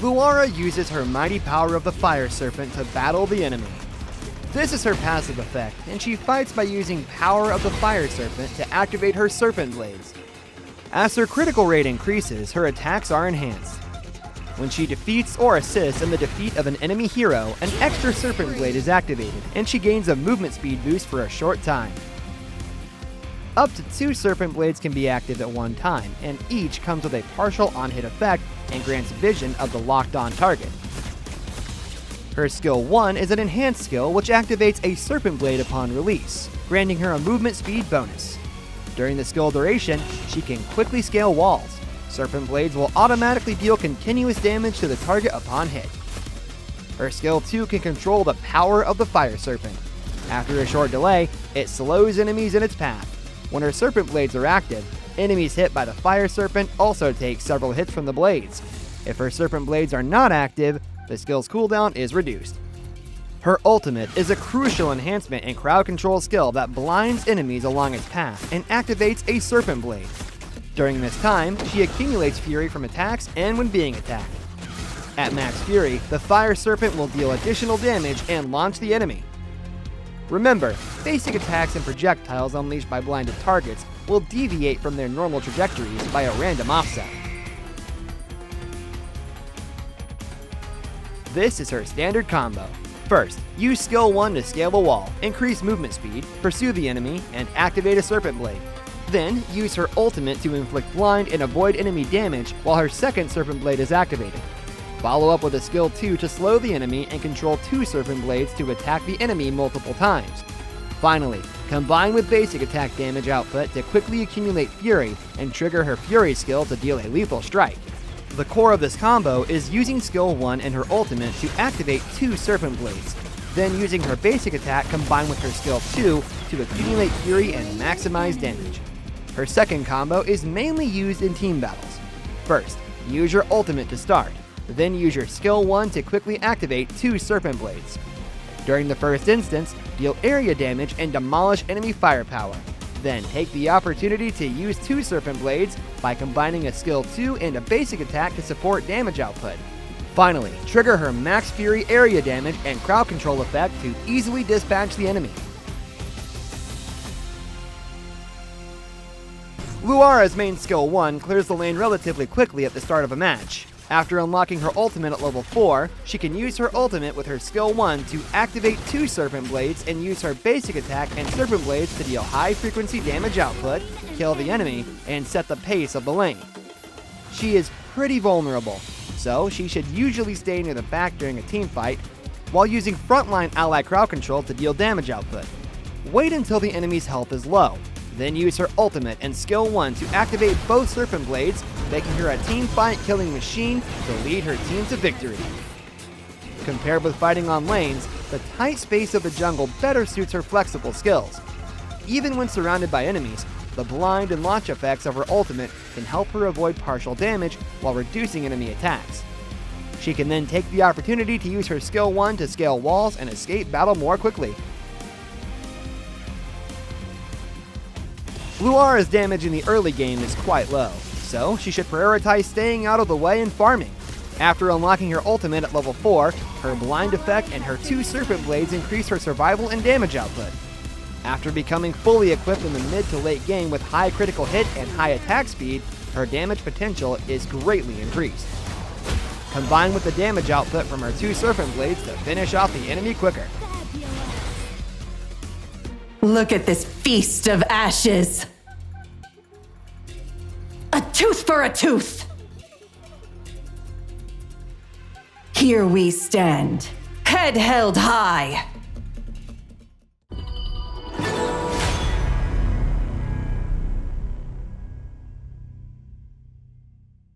Luara uses her mighty power of the Fire Serpent to battle the enemy. This is her passive effect, and she fights by using power of the Fire Serpent to activate her Serpent Blades. As her critical rate increases, her attacks are enhanced. When she defeats or assists in the defeat of an enemy hero, an extra Serpent Blade is activated, and she gains a movement speed boost for a short time. Up to 2 Serpent Blades can be active at one time, and each comes with a partial on-hit effect and grants vision of the locked-on target. Her skill 1 is an enhanced skill which activates a Serpent Blade upon release, granting her a movement speed bonus. During the skill duration, she can quickly scale walls. Serpent Blades will automatically deal continuous damage to the target upon hit. Her skill 2 can control the power of the Fire Serpent. After a short delay, it slows enemies in its path. When her Serpent Blades are active, enemies hit by the Fire Serpent also take several hits from the blades. If her Serpent Blades are not active, the skill's cooldown is reduced. Her ultimate is a crucial enhancement and crowd control skill that blinds enemies along its path and activates a Serpent Blade. During this time, she accumulates fury from attacks and when being attacked. At max fury, the Fire Serpent will deal additional damage and launch the enemy. Remember, basic attacks and projectiles unleashed by blinded targets will deviate from their normal trajectories by a random offset. This is her standard combo. First, use skill 1 to scale the wall, increase movement speed, pursue the enemy, and activate a Serpent Blade. Then, use her ultimate to inflict blind and avoid enemy damage while her second Serpent Blade is activated. Follow up with a skill 2 to slow the enemy and control 2 Serpent Blades to attack the enemy multiple times. Finally, combine with basic attack damage output to quickly accumulate fury and trigger her fury skill to deal a lethal strike. The core of this combo is using skill 1 and her ultimate to activate 2 Serpent Blades, then using her basic attack combined with her skill 2 to accumulate fury and maximize damage. Her second combo is mainly used in team battles. First, use your ultimate to start, then use your skill 1 to quickly activate 2 Serpent Blades. During the first instance, deal area damage and demolish enemy firepower. Then take the opportunity to use 2 Serpent Blades by combining a skill 2 and a basic attack to support damage output. Finally, trigger her max fury area damage and crowd control effect to easily dispatch the enemy. Luara's main skill 1 clears the lane relatively quickly at the start of a match. After unlocking her ultimate at level 4, she can use her ultimate with her skill 1 to activate 2 Serpent Blades and use her basic attack and Serpent Blades to deal high frequency damage output, kill the enemy, and set the pace of the lane. She is pretty vulnerable, so she should usually stay near the back during a team fight, while using frontline ally crowd control to deal damage output. Wait until the enemy's health is low, then use her ultimate and skill 1 to activate both Serpent Blades, making her a team fight killing machine to lead her team to victory. Compared with fighting on lanes, the tight space of the jungle better suits her flexible skills. Even when surrounded by enemies, the blind and launch effects of her ultimate can help her avoid partial damage while reducing enemy attacks. She can then take the opportunity to use her skill 1 to scale walls and escape battle more quickly. Luara's damage in the early game is quite low, so she should prioritize staying out of the way and farming. After unlocking her ultimate at level 4, her blind effect and her 2 Serpent Blades increase her survival and damage output. After becoming fully equipped in the mid to late game with high critical hit and high attack speed, her damage potential is greatly increased. Combined with the damage output from her 2 Serpent Blades to finish off the enemy quicker. Look at this feast of ashes! A tooth for a tooth! Here we stand, head held high,